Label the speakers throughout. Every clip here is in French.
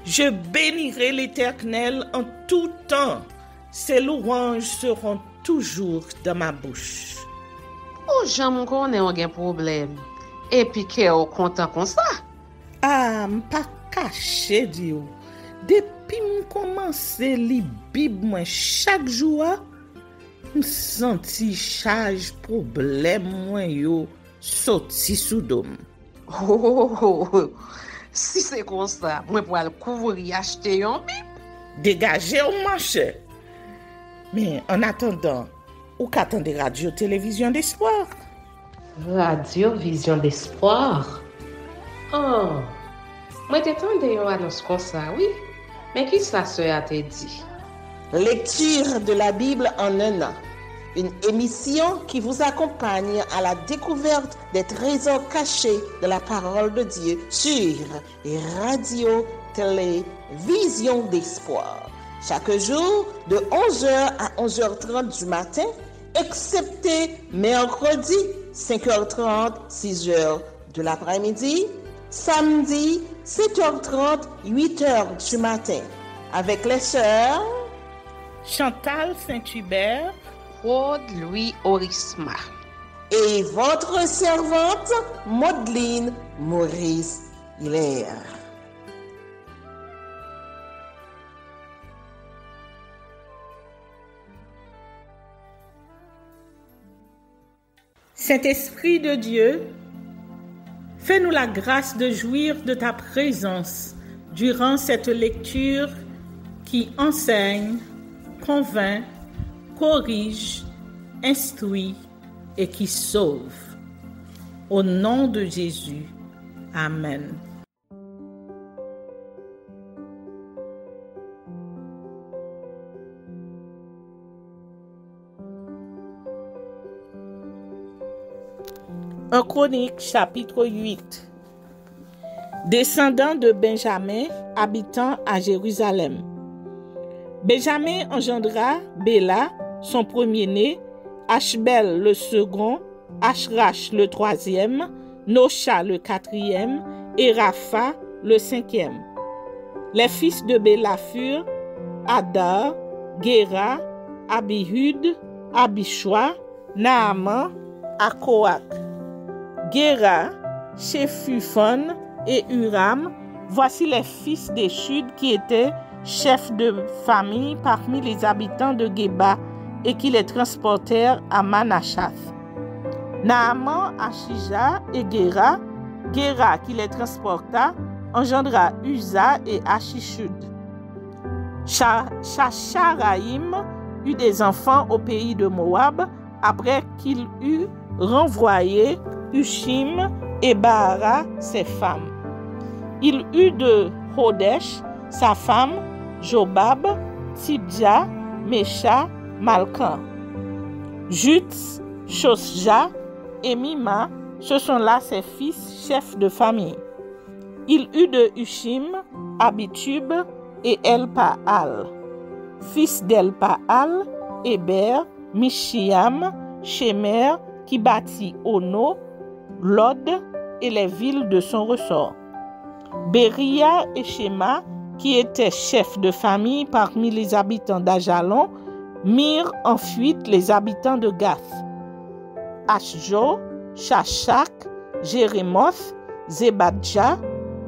Speaker 1: Je bénirai l'Éternel en tout temps. Ses louanges seront toujours dans ma bouche.
Speaker 2: Oh, j'aime qu'on ait un problème. Et puis qu'elle est content comme ça.
Speaker 1: Ah, m'pas caché, Dieu. Depuis que commence à lire Bible chaque jour, je senti charge problème moi yo sorti sous dôme.
Speaker 2: Oh, si c'est comme ça, moi pour aller couvrir acheter un Bible.
Speaker 1: Dégagez au marché. Mais en attendant, ou qu'attendez radio télévision d'espoir?
Speaker 2: Radio Vision d'Espoir. Oh, moi t'attendais une annonce comme ça, oui. Mais qui ça a te dit?
Speaker 3: Lecture de la Bible en un an. Une émission qui vous accompagne à la découverte des trésors cachés de la parole de Dieu sur Radio Télévision d'Espoir. Chaque jour de 11h à 11h30 du matin, excepté mercredi 5h30, 6h de l'après-midi, samedi 7h30, 8h du matin, avec les sœurs
Speaker 1: Chantal Saint-Hubert,
Speaker 2: Claude Louis Orisma
Speaker 3: et votre servante Maudeline Maurice Hilaire.
Speaker 1: Saint-Esprit de Dieu, fais-nous la grâce de jouir de ta présence durant cette lecture qui enseigne, convainc, corrige, instruit et qui sauve. Au nom de Jésus. Amen. En Chronique, chapitre 8. Descendant de Benjamin, habitant à Jérusalem. Benjamin engendra Béla, son premier-né, Ashbel le second, Ashrach le troisième, Nosha le quatrième et Rapha le cinquième. Les fils de Béla furent Adar, Géra, Abihud, Abishua, Naaman, Akoak. Géra, Shephuphon et Uram, voici les fils d'Échud qui étaient chefs de famille parmi les habitants de Géba et qui les transportèrent à Manachath. Naaman, Achija et Géra, Géra qui les transporta, engendra Uza et Achishud. Shacharaïm eut des enfants au pays de Moab après qu'il eut renvoyé Hushim et Baara, ses femmes. Il eut de Hodesh, sa femme, Jobab, Tibja, Mesha, Malkan. Jutz, Shosja et Mima, ce sont là ses fils chefs de famille. Il eut de Hushim, Abitub et Elpaal. Fils d'Elpaal, Héber, Mishiam, Shemer, qui bâtit Ono, Lod et les villes de son ressort. Beria et Shema, qui étaient chefs de famille parmi les habitants d'Ajalon, mirent en fuite les habitants de Gath. Ashjo, Shashak, Jérémoth, Zebadja,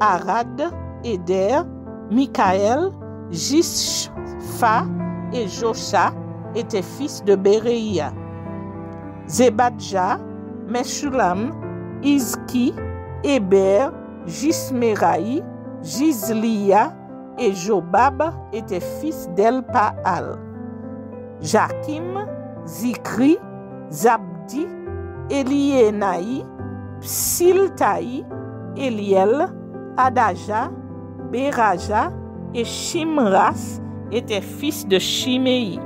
Speaker 1: Arad, Eder, Mikaël, Jishpha et Josha étaient fils de Bereia. Zebadja, Meshulam, Izki, Héber, Jismeraï, Jizlia et Jobab étaient fils d'Elpaal. Jakim, Zikri, Zabdi, Eliénaï, Psiltaï, Eliel, Adaja, Beraja et Shimras étaient fils de Shimei.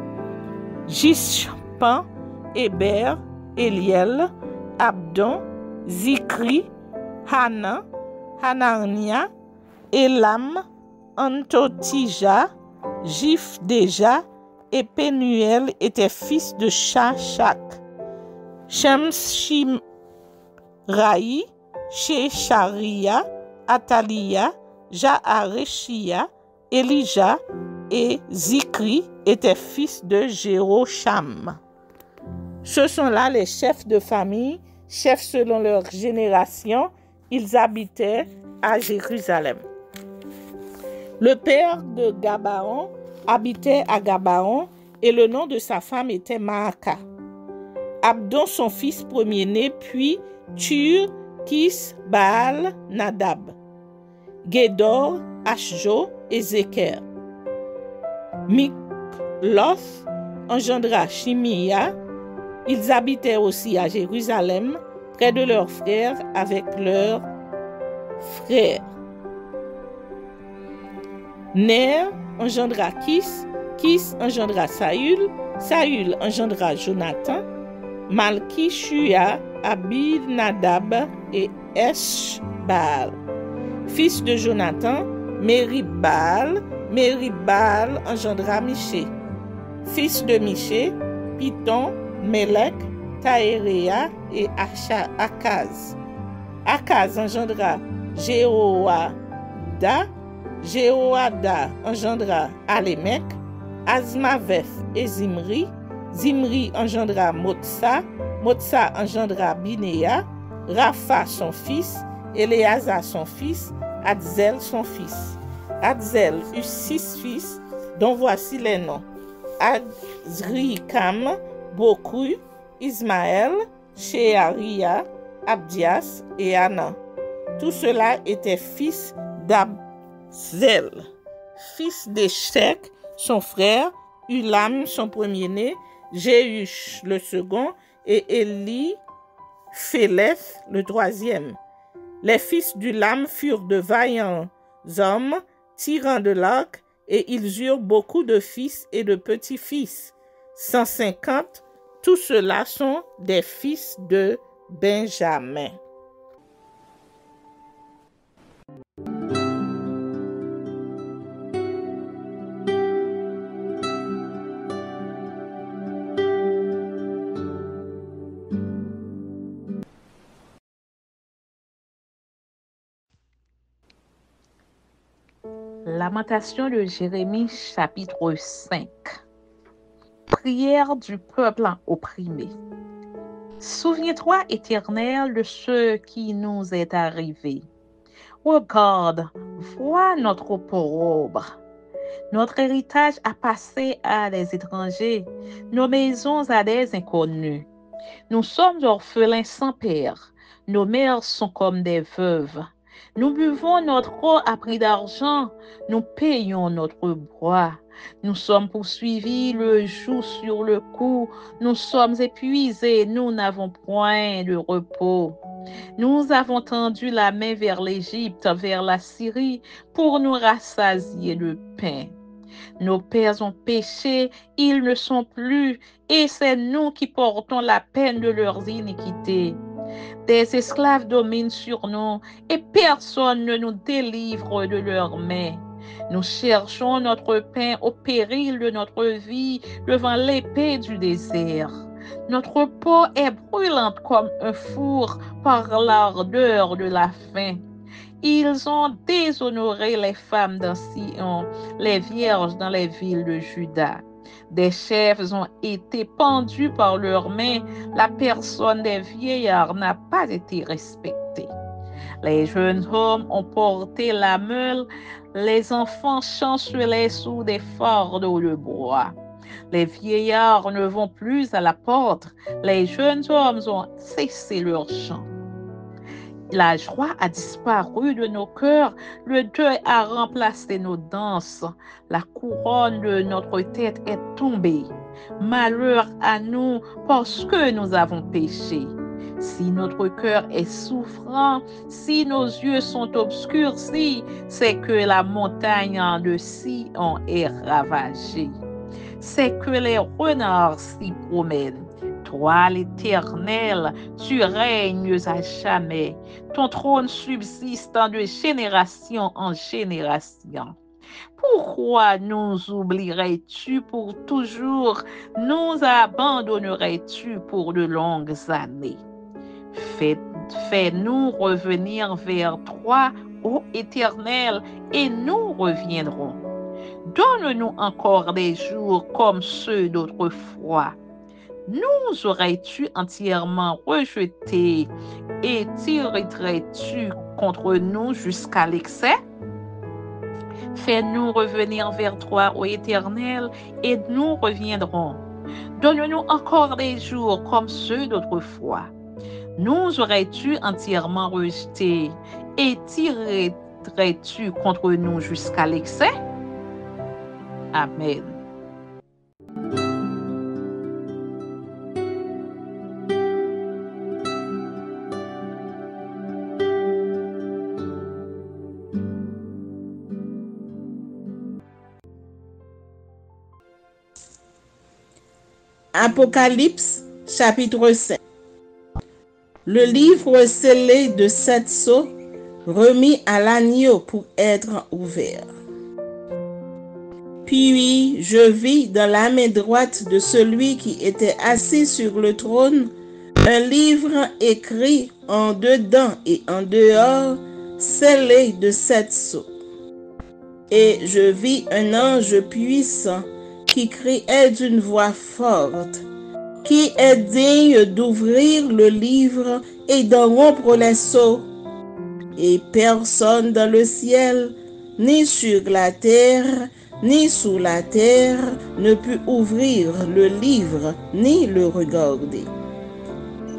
Speaker 1: Jishpan, Héber, Eliel, Abdon, Zikri, Hana, Hanania, Elam, Antotija, Jifdeja et Penuel étaient fils de Shashak. Shemshiraï, Shesharia, Atalia, Jaareshia Elijah et Zikri étaient fils de Jérocham. Ce sont là les chefs de famille, chefs selon leur génération. Ils habitaient à Jérusalem. Le père de Gabaon habitait à Gabaon et le nom de sa femme était Maaka. Abdon, son fils premier-né, puis Tur, Kis, Baal, Nadab, Gédor, Ashjo et Zéker. Mikloth engendra Shimia. Ils habitaient aussi à Jérusalem, près de leurs frères, avec leurs frères. Ner engendra Kis, Kis engendra Saül, Saül engendra Jonathan, Malki-Shua, Abinadab et Eshbaal. Fils de Jonathan, Merib-Baal, Merib-Baal engendra Miché. Fils de Miché, Piton, Melek, Taéréa et Akaz. Akaz engendra Jéhoada, Jéhoada engendra Alémec, Azmaveth et Zimri. Zimri engendra Motsa, Motsa engendra Binéa, Rapha son fils, Éléazar son fils, Adzel son fils. Adzel eut 6 fils, dont voici les noms: Azrikam, Bokru, Ismaël, Shearia, Abdias et Anna. Tout cela était fils d'Abzel. Fils d'Eshek, son frère, Ulam, son premier-né, Jéhush, le second, et Élie, Phéleth, le troisième. Les fils d'Ulam furent de vaillants hommes, tirant de l'arc, et ils eurent beaucoup de fils et de petits-fils. 150, tous ceux-là sont des fils de Benjamin.
Speaker 4: Lamentation de Jérémie, chapitre 5. Prière du peuple opprimé. Souviens-toi, Éternel, de ce qui nous est arrivé. Regarde, vois notre pauvre. Notre héritage a passé à des étrangers, nos maisons à des inconnus. Nous sommes orphelins sans père, nos mères sont comme des veuves. Nous buvons notre eau à prix d'argent, nous payons notre bois. Nous sommes poursuivis le joug sur le cou, nous sommes épuisés, nous n'avons point de repos. Nous avons tendu la main vers l'Égypte, vers la Syrie, pour nous rassasier de pain. Nos pères ont péché, ils ne sont plus, et c'est nous qui portons la peine de leurs iniquités. Des esclaves dominent sur nous, et personne ne nous délivre de leurs mains. Nous cherchons notre pain au péril de notre vie devant l'épée du désert. Notre peau est brûlante comme un four par l'ardeur de la faim. Ils ont déshonoré les femmes dans Sion, les vierges dans les villes de Juda. Des chefs ont été pendus par leurs mains, la personne des vieillards n'a pas été respectée. Les jeunes hommes ont porté la meule, les enfants chancelaient sous des fardeaux de bois. Les vieillards ne vont plus à la porte, les jeunes hommes ont cessé leur chant. La joie a disparu de nos cœurs, le deuil a remplacé nos danses, la couronne de notre tête est tombée. Malheur à nous parce que nous avons péché. Si notre cœur est souffrant, si nos yeux sont obscurcis, c'est que la montagne de Sion est ravagée. C'est que les renards s'y promènent. Toi, l'Éternel, tu règnes à jamais. Ton trône subsiste de génération en génération. Pourquoi nous oublierais-tu pour toujours? Nous abandonnerais-tu pour de longues années? Fais-nous revenir vers toi, ô Éternel, et nous reviendrons. Donne-nous encore des jours comme ceux d'autrefois. Nous aurais-tu entièrement rejetés et tirerais-tu contre nous jusqu'à l'excès? Fais-nous revenir vers toi, ô Éternel, et nous reviendrons. Donne-nous encore des jours comme ceux d'autrefois. Nous aurais-tu entièrement rejetés et tirerais-tu contre nous jusqu'à l'excès? Amen.
Speaker 3: Apocalypse, chapitre 5. Le livre scellé de 7 sceaux, remis à l'agneau pour être ouvert. Puis je vis dans la main droite de celui qui était assis sur le trône un livre écrit en dedans et en dehors, scellé de 7 sceaux. Et je vis un ange puissant qui criait d'une voix forte: Qui est digne d'ouvrir le livre et d'en rompre les sceaux? Et personne dans le ciel, ni sur la terre, ni sous la terre, ne put ouvrir le livre, ni le regarder.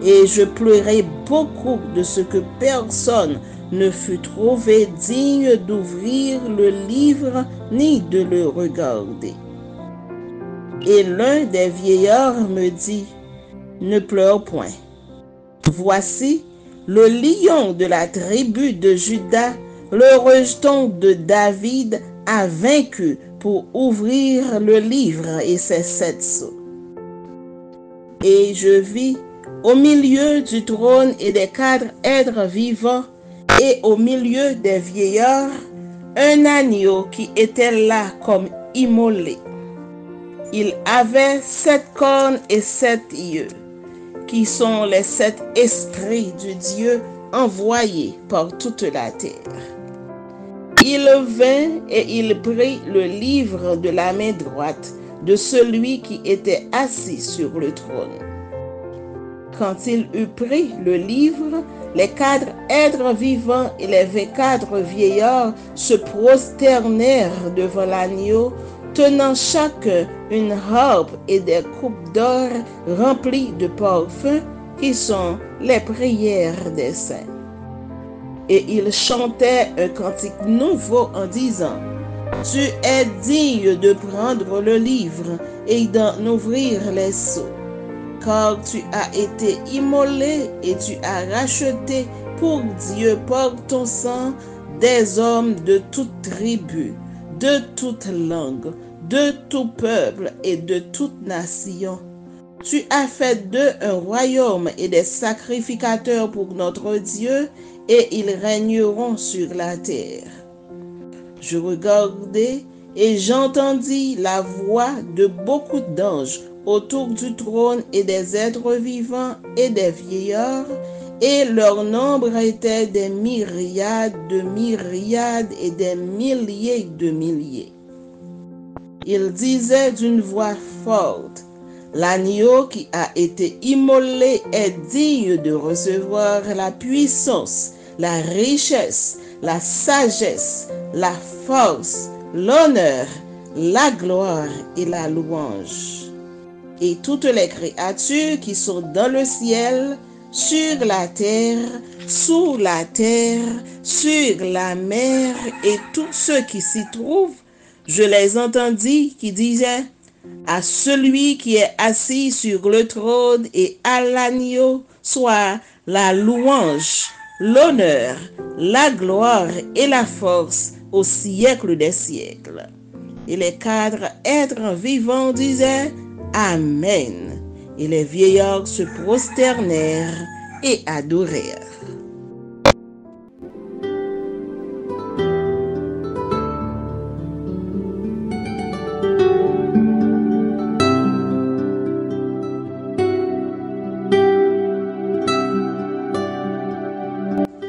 Speaker 3: Et je pleurai beaucoup de ce que personne ne fut trouvé digne d'ouvrir le livre, ni de le regarder. Et l'un des vieillards me dit: Ne pleure point. Voici, le lion de la tribu de Juda, le rejeton de David, a vaincu pour ouvrir le livre et ses 7 sceaux. Et je vis au milieu du trône et des 4 êtres vivants, et au milieu des vieillards, un agneau qui était là comme immolé. Il avait 7 cornes et 7 yeux, qui sont les 7 esprits du Dieu envoyés par toute la terre. Il vint et il prit le livre de la main droite de celui qui était assis sur le trône. Quand il eut pris le livre, les 4 êtres vivants et les 24 vieillards se prosternèrent devant l'agneau, tenant chacun une harpe et des coupes d'or remplies de parfums, qui sont les prières des saints. Et ils chantaient un cantique nouveau en disant: Tu es digne de prendre le livre et d'en ouvrir les sceaux, car tu as été immolé et tu as racheté pour Dieu par ton sang des hommes de toute tribu, de toute langue, de tout peuple et de toute nation. Tu as fait d'eux un royaume et des sacrificateurs pour notre Dieu, et ils régneront sur la terre. Je regardai et j'entendis la voix de beaucoup d'anges autour du trône et des êtres vivants et des vieillards, et leur nombre était des myriades de myriades et des milliers de milliers. Ils disaient d'une voix forte: L'agneau qui a été immolé est digne de recevoir la puissance, la richesse, la sagesse, la force, l'honneur, la gloire et la louange. Et toutes les créatures qui sont dans le ciel, sur la terre, sous la terre, sur la mer et tous ceux qui s'y trouvent, je les entendis qui disaient: À celui qui est assis sur le trône et à l'agneau soit la louange, l'honneur, la gloire et la force au siècle des siècles. Et les 4 êtres vivants disaient: Amen. Et les vieillards se prosternèrent et adorèrent.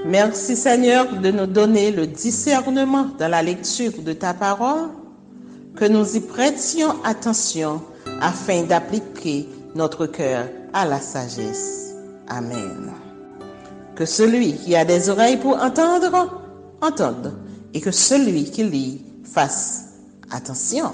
Speaker 3: Merci Seigneur de nous donner le discernement dans la lecture de ta parole. que nous y prêtions attention afin d'appliquer notre cœur à la sagesse. Amen. Que celui qui a des oreilles pour entendre, entende, et que celui qui lit fasse attention.